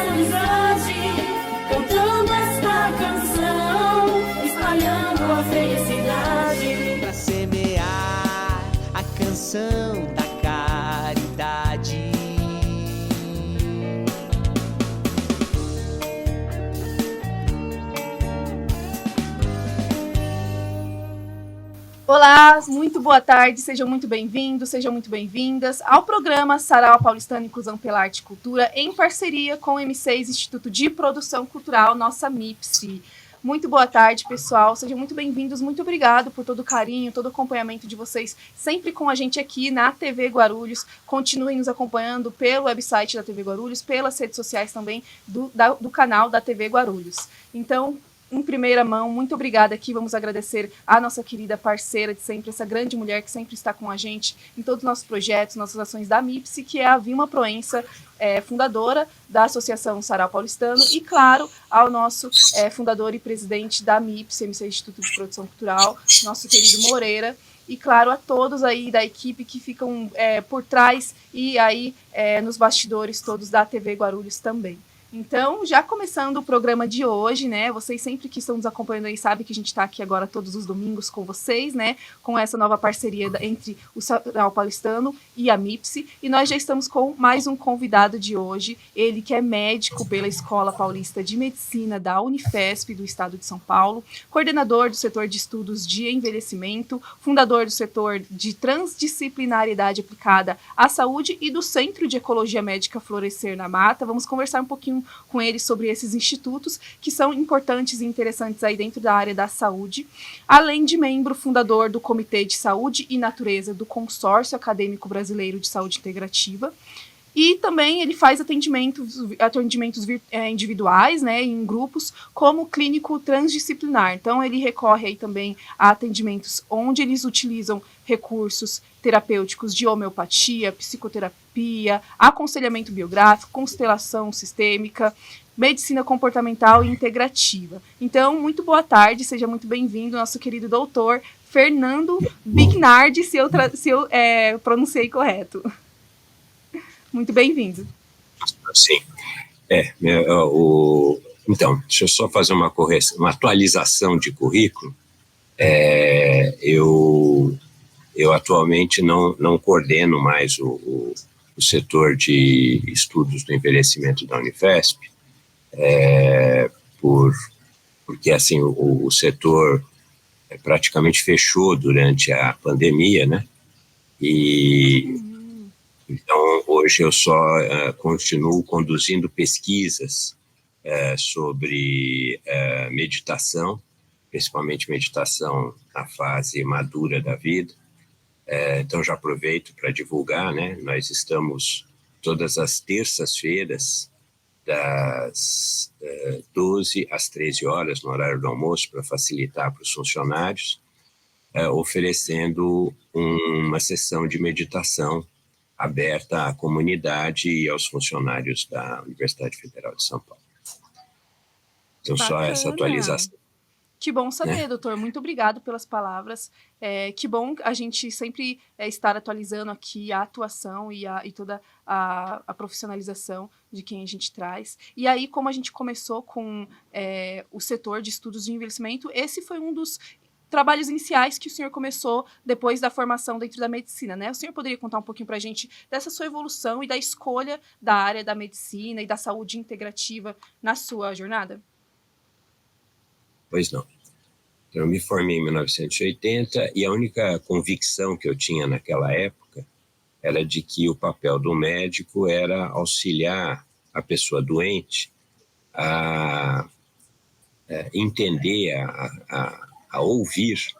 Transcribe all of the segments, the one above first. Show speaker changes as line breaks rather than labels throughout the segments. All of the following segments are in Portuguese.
amizade, cantando esta canção, espalhando a felicidade.
Pra semear a canção da caridade.
Olá, muito boa tarde, sejam muito bem-vindos, sejam muito bem-vindas ao programa Sarau Paulistano Inclusão pela Arte e Cultura, em parceria com o M6 Instituto de Produção Cultural, nossa MIPSE. Muito boa tarde, pessoal, sejam muito bem-vindos, muito obrigado por todo o carinho, todo o acompanhamento de vocês, sempre com a gente aqui na TV Guarulhos. Continuem nos acompanhando pelo website da TV Guarulhos, pelas redes sociais também do canal da TV Guarulhos. Então, em primeira mão, muito obrigada aqui, vamos agradecer a nossa querida parceira de sempre, essa grande mulher que sempre está com a gente em todos os nossos projetos, nossas ações da MIPSE, que é a Vilma Proença, fundadora da Associação Sarau Paulistano, e claro, ao nosso fundador e presidente da MIPSE, M6 Instituto de Produção Cultural, nosso querido Moreira, e claro, a todos aí da equipe que ficam por trás e aí nos bastidores todos da TV Guarulhos também. Então, já começando o programa de hoje, né? Vocês sempre que estão nos acompanhando aí sabem que a gente está aqui agora todos os domingos com vocês, né? Com essa nova parceria entre o Sarau Paulistano e a MIPSE. E nós já estamos com mais um convidado de hoje. Ele que é médico pela Escola Paulista de Medicina da Unifesp do Estado de São Paulo, coordenador do setor de estudos de envelhecimento, fundador do setor de transdisciplinariedade aplicada à saúde e do Centro de Ecologia Médica Florescer na Mata. Vamos conversar um pouquinho com ele sobre esses institutos que são importantes e interessantes aí dentro da área da saúde, além de membro fundador do Comitê de Saúde e Natureza do Consórcio Acadêmico Brasileiro de Saúde Integrativa. E também ele faz atendimentos individuais, né, em grupos, como clínico transdisciplinar. Então, ele recorre aí também a atendimentos onde eles utilizam recursos terapêuticos de homeopatia, psicoterapia, aconselhamento biográfico, constelação sistêmica, medicina comportamental e integrativa. Então, muito boa tarde, seja muito bem-vindo, nosso querido doutor Fernando Bignardi, se eu pronunciei correto. Muito bem-vindo.
Sim. Então, deixa eu só fazer uma correção, uma atualização de currículo. Eu atualmente não coordeno mais o setor de estudos do envelhecimento da Unifesp, porque assim, o setor praticamente fechou durante a pandemia, né? Então, hoje eu só continuo conduzindo pesquisas sobre meditação, principalmente meditação na fase madura da vida. Então, já aproveito para divulgar, né? Nós estamos todas as terças-feiras, das 12 às 13 horas, no horário do almoço, para facilitar para os funcionários, oferecendo uma sessão de meditação aberta à comunidade e aos funcionários da Universidade Federal de São Paulo. Então, bacana. Só essa atualização.
Que bom saber, doutor. Muito obrigado pelas palavras. Que bom a gente sempre estar atualizando aqui a atuação e toda a profissionalização de quem a gente traz. E aí, como a gente começou com o setor de estudos de envelhecimento, esse foi um dos trabalhos iniciais que o senhor começou depois da formação dentro da medicina, né? O senhor poderia contar um pouquinho para a gente dessa sua evolução e da escolha da área da medicina e da saúde integrativa na sua jornada?
Pois não. Eu me formei em 1980 e a única convicção que eu tinha naquela época era de que o papel do médico era auxiliar a pessoa doente a entender, a ouvir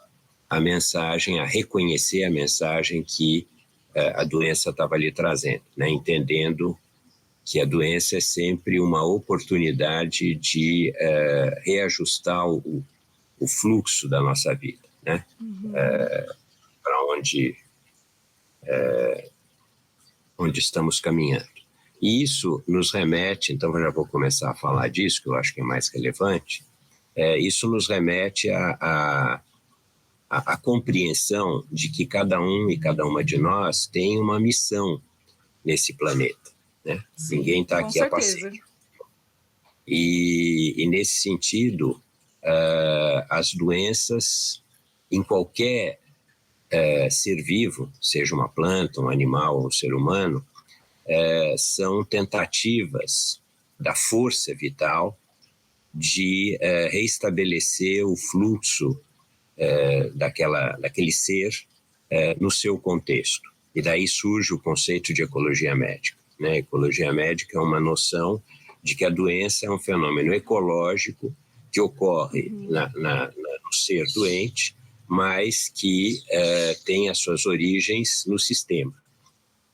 a mensagem, a reconhecer a mensagem que a doença estava lhe trazendo, né? Entendendo que a doença é sempre uma oportunidade de reajustar o fluxo da nossa vida, né? Para onde estamos caminhando. E isso nos remete, então eu já vou começar a falar disso, que eu acho que é mais relevante, isso nos remete à compreensão de que cada um e cada uma de nós tem uma missão nesse planeta, né?
Sim,
ninguém está aqui a passeio. E nesse sentido, as doenças em qualquer ser vivo, seja uma planta, um animal ou um ser humano, são tentativas da força vital de reestabelecer o fluxo daquele ser no seu contexto. E daí surge o conceito de ecologia médica, né? Ecologia médica é uma noção de que a doença é um fenômeno ecológico que ocorre no ser doente, mas que tem as suas origens no sistema.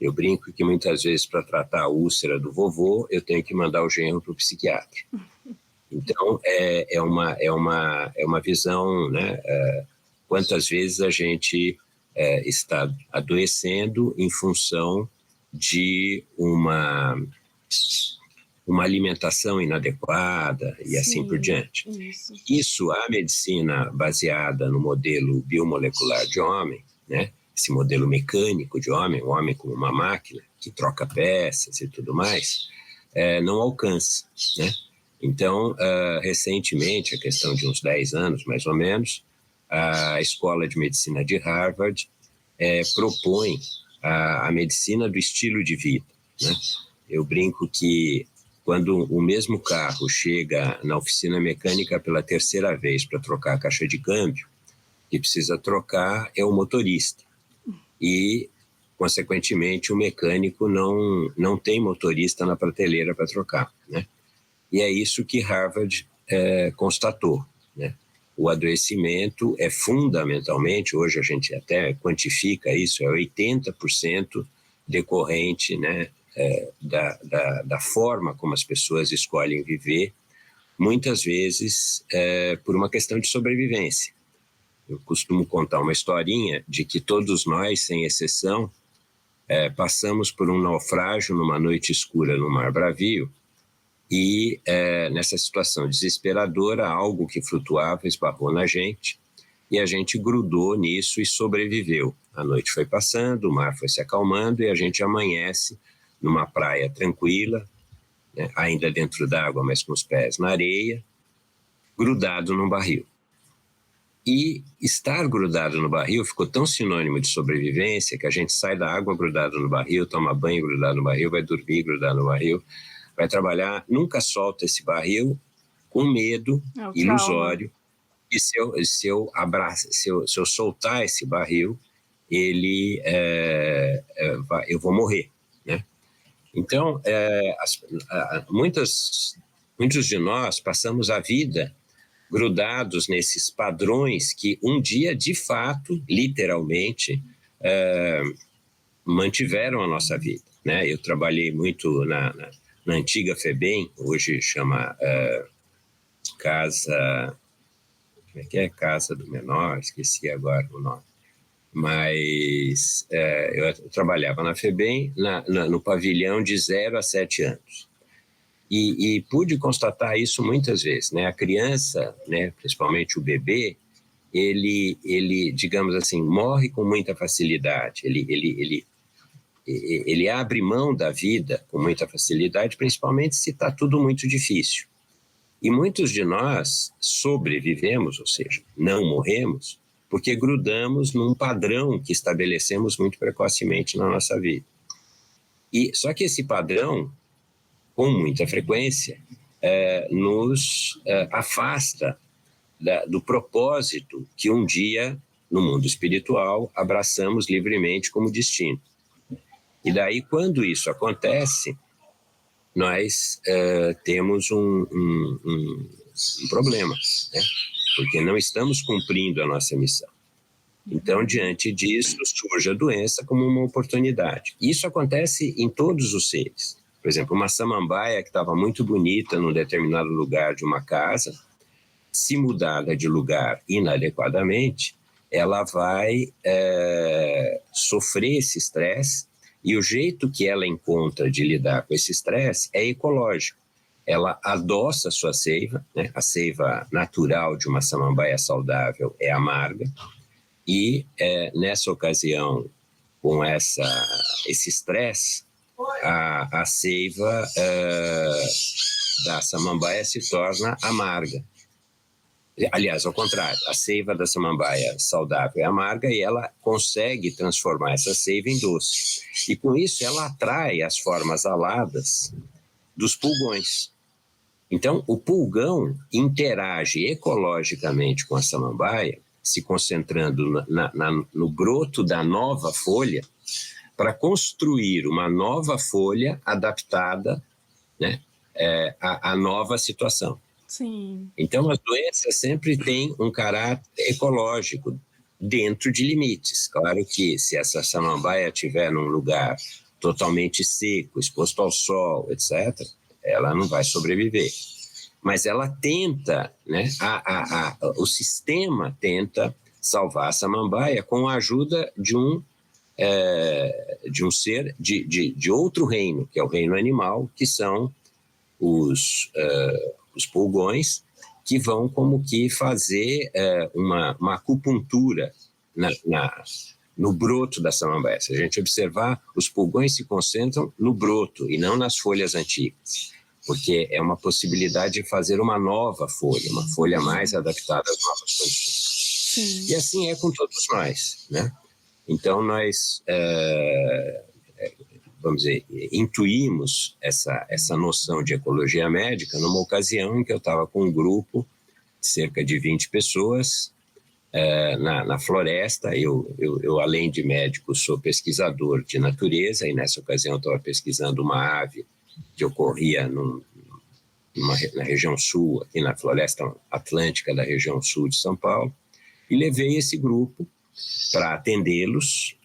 Eu brinco que muitas vezes, para tratar a úlcera do vovô, eu tenho que mandar o genro para o psiquiatra. Então, é uma visão, né? Quantas vezes a gente está adoecendo em função de uma alimentação inadequada e assim por diante. Isso, a medicina baseada no modelo biomolecular de homem, né? Esse modelo mecânico de homem, o homem como uma máquina que troca peças e tudo mais, não alcança, né? Então, recentemente, a questão de uns 10 anos, mais ou menos, a Escola de Medicina de Harvard propõe a medicina do estilo de vida, né? Eu brinco que quando o mesmo carro chega na oficina mecânica pela terceira vez para trocar a caixa de câmbio, que precisa trocar é o motorista. E, consequentemente, o mecânico não tem motorista na prateleira para trocar, né? E é isso que Harvard constatou, né? O adoecimento é fundamentalmente, hoje a gente até quantifica isso, é 80% decorrente, né, da forma como as pessoas escolhem viver, muitas vezes por uma questão de sobrevivência. Eu costumo contar uma historinha de que todos nós, sem exceção, passamos por um naufrágio numa noite escura no Mar Bravio e nessa situação desesperadora, algo que flutuava esbarrou na gente e a gente grudou nisso e sobreviveu. A noite foi passando, o mar foi se acalmando e a gente amanhece numa praia tranquila, né, ainda dentro d'água, mas com os pés na areia, grudado num barril. E estar grudado no barril ficou tão sinônimo de sobrevivência que a gente sai da água grudado no barril, toma banho grudado no barril, vai dormir grudado no barril, vai trabalhar, nunca solta esse barril com medo ilusório. E se eu soltar esse barril, eu vou morrer, né? Então, muitos de nós passamos a vida grudados nesses padrões que um dia, de fato, literalmente, mantiveram a nossa vida, né? Eu trabalhei muito na antiga FEBEM, hoje chama Casa... Como é que é? Casa do Menor, esqueci agora o nome. Mas eu trabalhava na FEBEM, no pavilhão de 0 a 7 anos. E pude constatar isso muitas vezes, né? A criança, né, principalmente o bebê, ele, digamos assim, morre com muita facilidade. Ele abre mão da vida com muita facilidade, principalmente se está tudo muito difícil. E muitos de nós sobrevivemos, ou seja, não morremos, porque grudamos num padrão que estabelecemos muito precocemente na nossa vida. Só que esse padrão, com muita frequência, nos afasta do propósito que um dia, no mundo espiritual, abraçamos livremente como destino. E daí, quando isso acontece, nós temos um problema, né? Porque não estamos cumprindo a nossa missão. Então, diante disso, surge a doença como uma oportunidade. Isso acontece em todos os seres. Por exemplo, uma samambaia que estava muito bonita num determinado lugar de uma casa, se mudada de lugar inadequadamente, ela vai sofrer esse estresse, e o jeito que ela encontra de lidar com esse estresse é ecológico. Ela adoça a sua seiva, né? A seiva natural de uma samambaia saudável é amarga, e nessa ocasião, com esse estresse, a seiva da samambaia se torna amarga. Aliás, ao contrário, a seiva da samambaia saudável é amarga e ela consegue transformar essa seiva em doce. E com isso ela atrai as formas aladas dos pulgões. Então, o pulgão interage ecologicamente com a samambaia, se concentrando no broto da nova folha, para construir uma nova folha adaptada, né, à nova situação.
Sim.
Então, as doenças sempre têm um caráter ecológico dentro de limites. Claro que se essa samambaia estiver num lugar totalmente seco, exposto ao sol, etc., ela não vai sobreviver. Mas ela tenta, né, o sistema tenta salvar a samambaia com a ajuda de um ser de outro reino, que é o reino animal, que são os pulgões, que vão como que fazer uma acupuntura no broto da samambaia. Se a gente observar, os pulgões se concentram no broto e não nas folhas antigas, porque é uma possibilidade de fazer uma nova folha, uma folha mais adaptada às novas condições.
Sim.
E assim é com todos nós, né? Então nós vamos dizer, intuímos essa noção de ecologia médica numa ocasião em que eu estava com um grupo de cerca de 20 pessoas na floresta. Eu, além de médico, sou pesquisador de natureza, e nessa ocasião eu estava pesquisando uma ave que ocorria na região sul, aqui na floresta atlântica da região sul de São Paulo, e levei esse grupo para atendê-los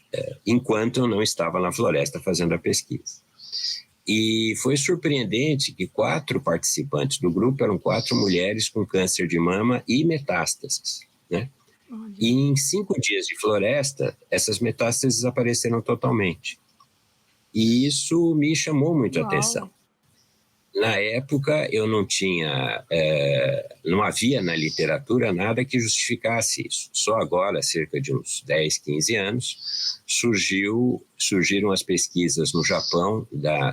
enquanto eu não estava na floresta fazendo a pesquisa. E foi surpreendente que 4 participantes do grupo eram 4 mulheres com câncer de mama e metástases, né? E em 5 dias de floresta, essas metástases desapareceram totalmente. E isso me chamou muito a atenção. Na época, eu não havia na literatura nada que justificasse isso. Só agora, cerca de uns 10, 15 anos, surgiram as pesquisas no Japão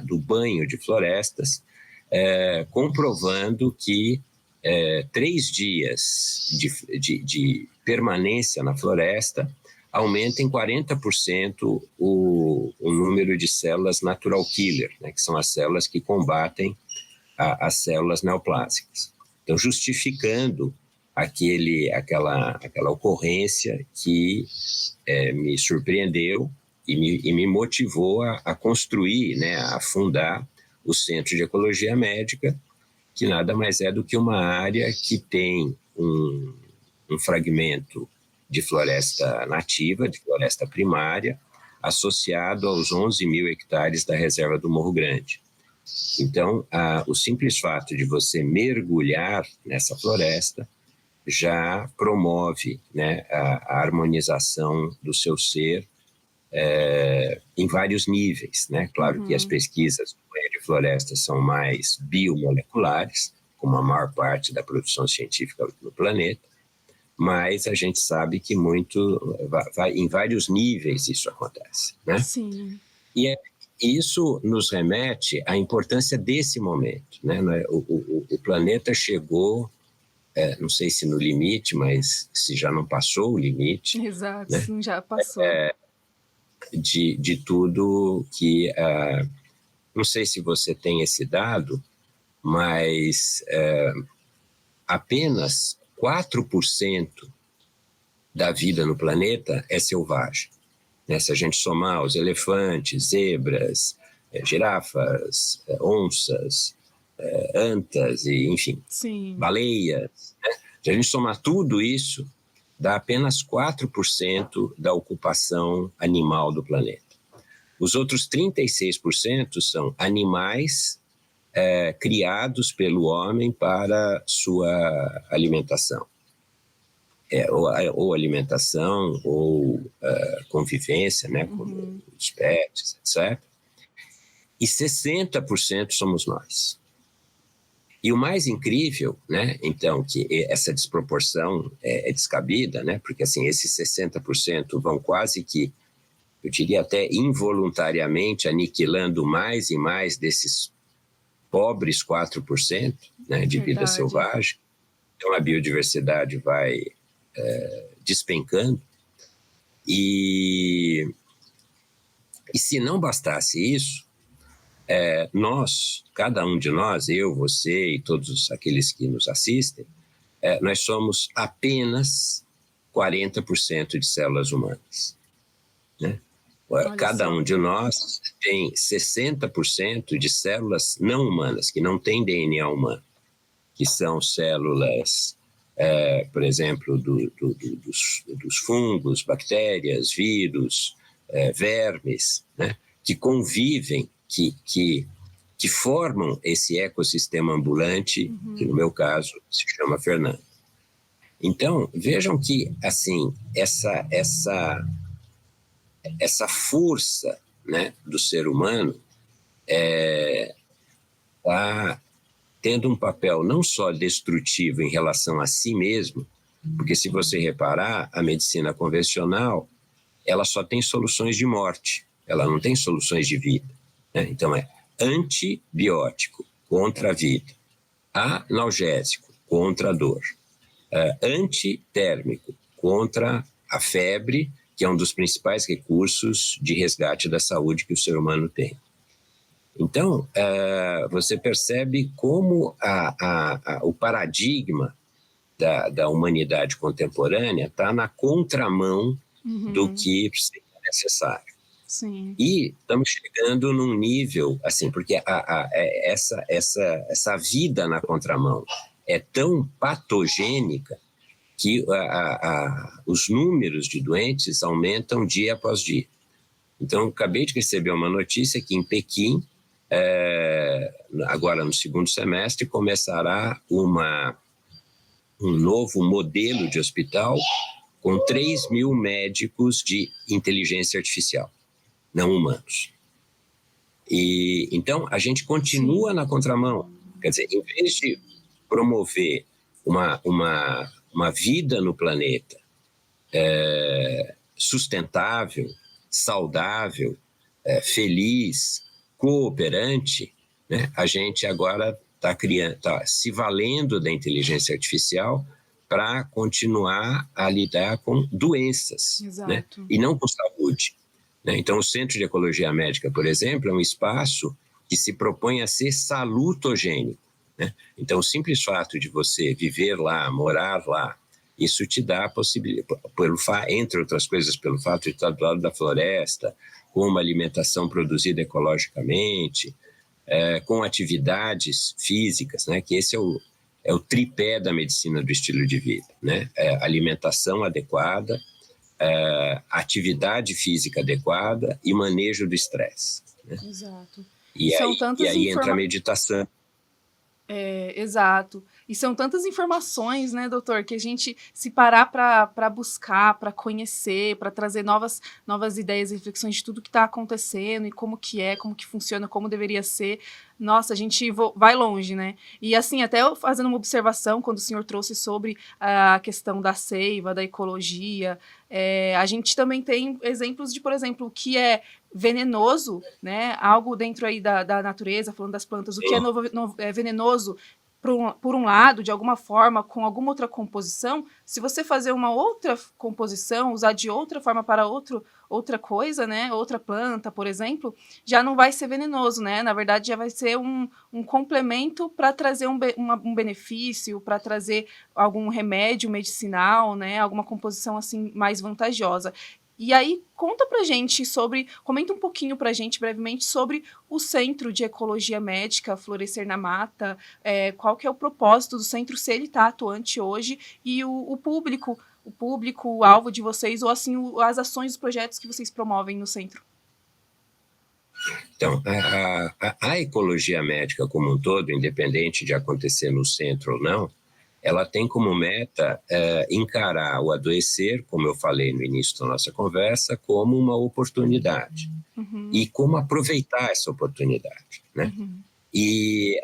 do banho de florestas, comprovando que 3 dias de permanência na floresta aumenta em 40% o número de células natural killer, né, que são as células que combatem as células neoplásicas. Então, justificando aquela ocorrência que me surpreendeu e me motivou a construir, né, a fundar o Centro de Ecologia Médica, que nada mais é do que uma área que tem um fragmento de floresta nativa, de floresta primária, associado aos 11 mil hectares da reserva do Morro Grande. Então, o simples fato de você mergulhar nessa floresta já promove, né, a harmonização do seu ser em vários níveis, né? Claro que as pesquisas do banho de floresta são mais biomoleculares, como a maior parte da produção científica no planeta, mas a gente sabe que em vários níveis isso acontece, né?
Sim.
E isso nos remete à importância desse momento, né? O planeta chegou, não sei se no limite, mas se já não passou o limite.
Exato,
né?
Sim, já passou.
De tudo que... não sei se você tem esse dado, mas apenas 4% da vida no planeta é selvagem. Né? Se a gente somar os elefantes, zebras, girafas, onças, antas, e, enfim,
Sim.
baleias, né? Se a gente somar tudo isso, dá apenas 4% da ocupação animal do planeta. Os outros 36% são animais criados pelo homem para sua alimentação. Ou alimentação, ou convivência, né, com os pets, etc. E 60% somos nós. E o mais incrível, né, então, que essa desproporção é descabida, né, porque assim, esses 60% vão quase que, eu diria até involuntariamente, aniquilando mais e mais desses pobres 4%, né, de vida
Verdade.
selvagem. Então a biodiversidade vai despencando. E se não bastasse isso, nós, cada um de nós, eu, você e todos aqueles que nos assistem, nós somos apenas 40% de células humanas, né? Cada um de nós tem 60% de células não humanas, que não têm DNA humano, que são células, por exemplo, dos fungos, bactérias, vírus, vermes, né? Que convivem, que formam esse ecossistema ambulante, que no meu caso se chama Fernando. Então, vejam que, assim, essa força, né, do ser humano está tendo um papel não só destrutivo em relação a si mesmo, porque se você reparar, a medicina convencional, ela só tem soluções de morte, ela não tem soluções de vida, né? Então é antibiótico contra a vida, analgésico contra a dor, antitérmico contra a febre, que é um dos principais recursos de resgate da saúde que o ser humano tem. Então, você percebe como o paradigma da humanidade contemporânea está na contramão do que seria necessário.
Sim.
E estamos chegando num nível, assim, porque essa vida na contramão é tão patogênica que os números de doentes aumentam dia após dia. Então, acabei de receber uma notícia que em Pequim, agora no segundo semestre, começará um novo modelo de hospital com 3.000 médicos de inteligência artificial, não humanos. E então a gente continua na contramão. Quer dizer, em vez de promover uma vida no planeta sustentável, saudável, feliz, cooperante, né, a gente agora está se valendo da inteligência artificial para continuar a lidar com doenças, né, e não com saúde. Né? Então, o Centro de Ecologia Médica, por exemplo, é um espaço que se propõe a ser salutogênico. Né? Então, o simples fato de você viver lá, morar lá, isso te dá a possibilidade, entre outras coisas, pelo fato de estar do lado da floresta, com uma alimentação produzida ecologicamente, com atividades físicas, né? Que esse é o tripé da medicina do estilo de vida, né? Alimentação adequada, atividade física adequada e manejo do estresse. Né?
Exato.
E aí entra a meditação.
Exato. E são tantas informações, né, doutor, que a gente se parar para buscar, para conhecer, para trazer novas ideias e reflexões de tudo que está acontecendo e como que funciona, como deveria ser. Nossa, a gente vai longe, né? E assim, até fazendo uma observação, quando o senhor trouxe sobre a questão da seiva, da ecologia, a gente também tem exemplos de, por exemplo, o que é venenoso, né? Algo dentro aí da natureza, falando das plantas, o que é venenoso por um lado, de alguma forma, com alguma outra composição, se você fazer uma outra composição, usar de outra forma para outra coisa, né? Outra planta, por exemplo, já não vai ser venenoso, né? Na verdade, já vai ser um complemento para trazer um benefício, para trazer algum remédio medicinal, né? Alguma composição assim mais vantajosa. E aí, comenta um pouquinho pra gente, brevemente, sobre o Centro de Ecologia Médica Florescer na Mata, qual que é o propósito do centro, se ele está atuante hoje, e o público, o alvo de vocês, ou assim, as ações, os projetos que vocês promovem no centro.
Então, a ecologia médica como um todo, independente de acontecer no centro ou não, ela tem como meta encarar o adoecer, como eu falei no início da nossa conversa, como uma oportunidade. E como aproveitar essa oportunidade, né? E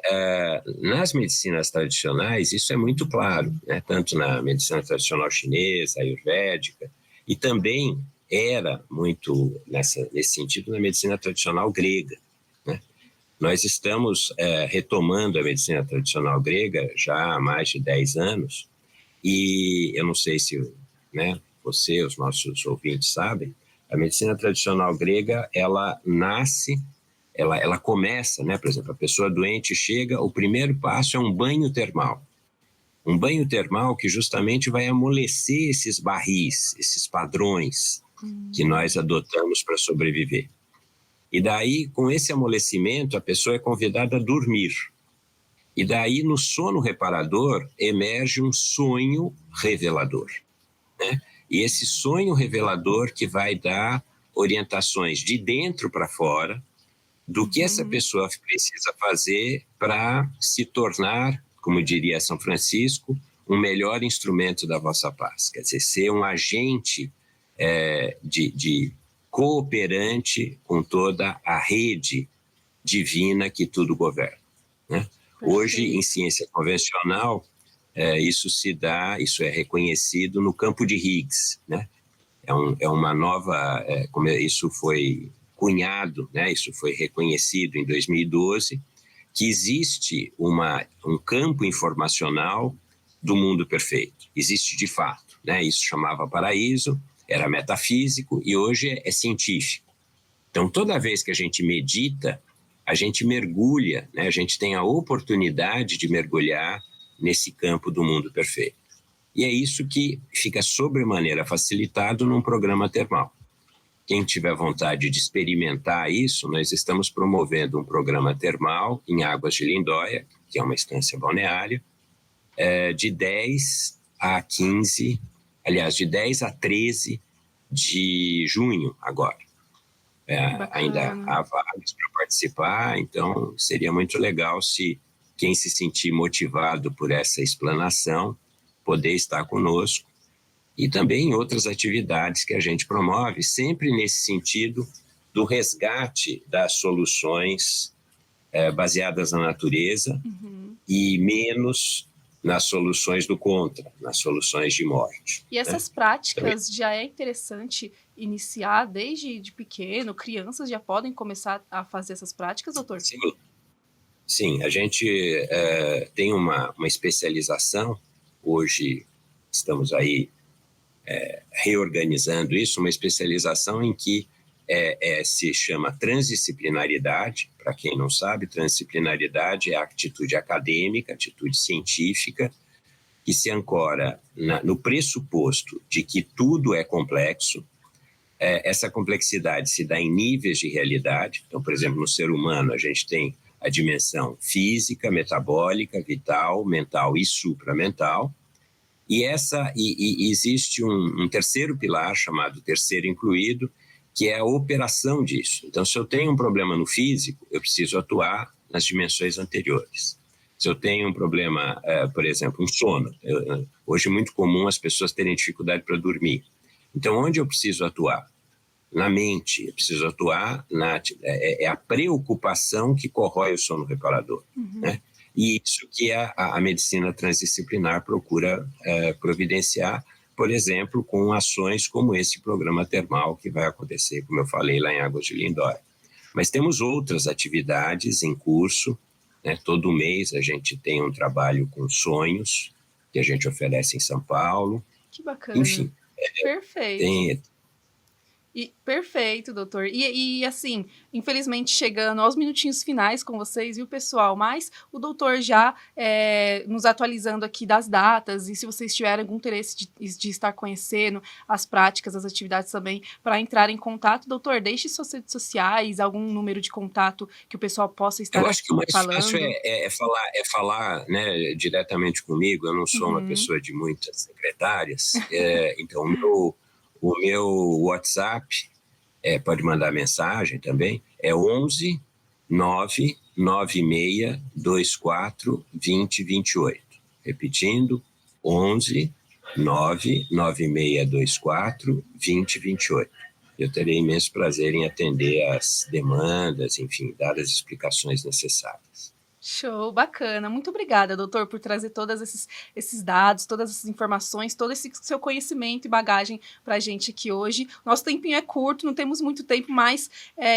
nas medicinas tradicionais isso é muito claro, né? Tanto na medicina tradicional chinesa, ayurvédica, e também era muito nesse sentido na medicina tradicional grega, né? Nós estamos retomando a medicina tradicional grega já há mais de 10 anos, e eu não sei se, né, você, os nossos ouvintes sabem, a medicina tradicional grega, ela nasce, ela começa, né, por exemplo, a pessoa doente chega, o primeiro passo é um banho termal. Um banho termal que justamente vai amolecer esses barris, esses padrões que nós adotamos para sobreviver. E daí, com esse amolecimento, a pessoa é convidada a dormir. E daí, no sono reparador, emerge um sonho revelador, né? E esse sonho revelador que vai dar orientações de dentro para fora do que essa pessoa precisa fazer para se tornar, como diria São Francisco, um melhor instrumento da vossa paz. Quer dizer, ser um agente de cooperante com toda a rede divina que tudo governa, né? Hoje, em ciência convencional, isso é reconhecido no campo de Higgs, né? É uma nova, isso foi cunhado, né? Isso foi reconhecido em 2012, que existe um campo informacional do mundo perfeito. Existe de fato, né? Isso chamava paraíso, era metafísico e hoje é científico. Então, toda vez que a gente medita, a gente mergulha, né? A gente tem a oportunidade de mergulhar nesse campo do mundo perfeito. E é isso que fica sobremaneira facilitado num programa termal. Quem tiver vontade de experimentar isso, nós estamos promovendo um programa termal em Águas de Lindóia, que é uma estância balneária, de 10 a 15, aliás, de 10 a 13 de junho agora. Ainda há vagas para participar, então seria muito legal se quem se sentir motivado por essa explanação poder estar conosco, e também outras atividades que a gente promove, sempre nesse sentido do resgate das soluções baseadas na natureza e menos nas soluções do contra, nas soluções de morte.
E essas práticas já é interessante iniciar desde de pequeno, crianças já podem começar a fazer essas práticas, doutor?
Sim, a gente tem uma especialização, hoje estamos aí reorganizando isso, uma especialização em que se chama transdisciplinaridade. Para quem não sabe, transdisciplinaridade é a atitude acadêmica, atitude científica, que se ancora no pressuposto de que tudo é complexo. Essa complexidade se dá em níveis de realidade. Então, por exemplo, no ser humano, a gente tem a dimensão física, metabólica, vital, mental e supramental. E existe um terceiro pilar, chamado terceiro incluído, que é a operação disso. Então, se eu tenho um problema no físico, eu preciso atuar nas dimensões anteriores. Se eu tenho um problema, por exemplo, um sono, hoje é muito comum as pessoas terem dificuldade para dormir. Então, onde eu preciso atuar? Na mente, eu preciso atuar é a preocupação que corrói o sono reparador, né? E isso que a medicina transdisciplinar procura providenciar, por exemplo, com ações como esse programa termal que vai acontecer, como eu falei, lá em Águas de Lindóia. Mas temos outras atividades em curso, né? Todo mês a gente tem um trabalho com sonhos, que a gente oferece em São Paulo.
Que bacana.
Enfim.
Perfeito. Perfeito, doutor. E assim, infelizmente chegando aos minutinhos finais com vocês, viu, pessoal? Mas o doutor já nos atualizando aqui das datas, e se vocês tiverem algum interesse de estar conhecendo as práticas, as atividades também, para entrar em contato, doutor, deixe suas redes sociais, algum número de contato que o pessoal possa estar falando.
Eu acho que o mais fácil é falar, né, diretamente comigo. Eu não sou uma pessoa de muitas secretárias, então o meu WhatsApp, pode mandar mensagem também, é 11 996 24 20 28. Repetindo, 11 996 24 20 28. Eu terei imenso prazer em atender às demandas, enfim, dar as explicações necessárias.
Show, bacana. Muito obrigada, doutor, por trazer todos esses dados, todas essas informações, todo esse seu conhecimento e bagagem para a gente aqui hoje. Nosso tempinho é curto, não temos muito tempo, mas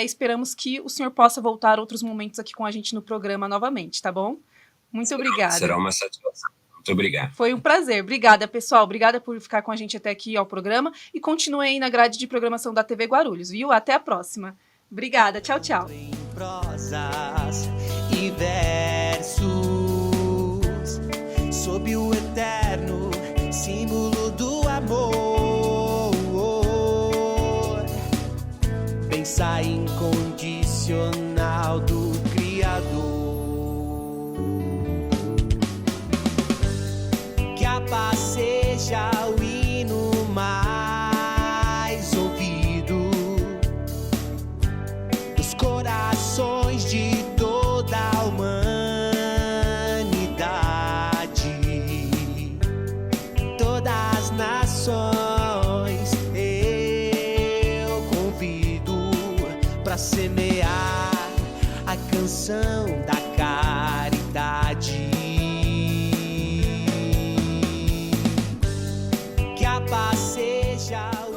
esperamos que o senhor possa voltar outros momentos aqui com a gente no programa novamente, tá bom? Muito obrigada.
Será uma satisfação. Muito obrigado.
Foi um prazer. Obrigada, pessoal. Obrigada por ficar com a gente até aqui ao programa e continue aí na grade de programação da TV Guarulhos, viu? Até a próxima. Obrigada. Tchau, tchau.
Em prosas e versos, sob o eterno símbolo do amor, pensar incondicional do Criador. Que a paz seja o hino mais ouvido dos corações de toda a humanidade, todas as nações. Eu convido para semear a canção da caridade.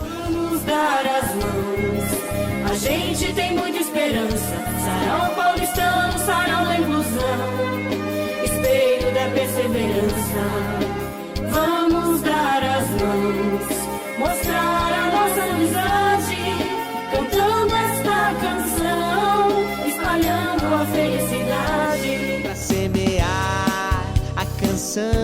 Vamos dar as mãos, a gente tem muita esperança. Sarau paulistano, sarau da inclusão, espelho da perseverança. Vamos dar as mãos, mostrar a nossa amizade, cantando esta canção, espalhando a felicidade.
Pra semear a canção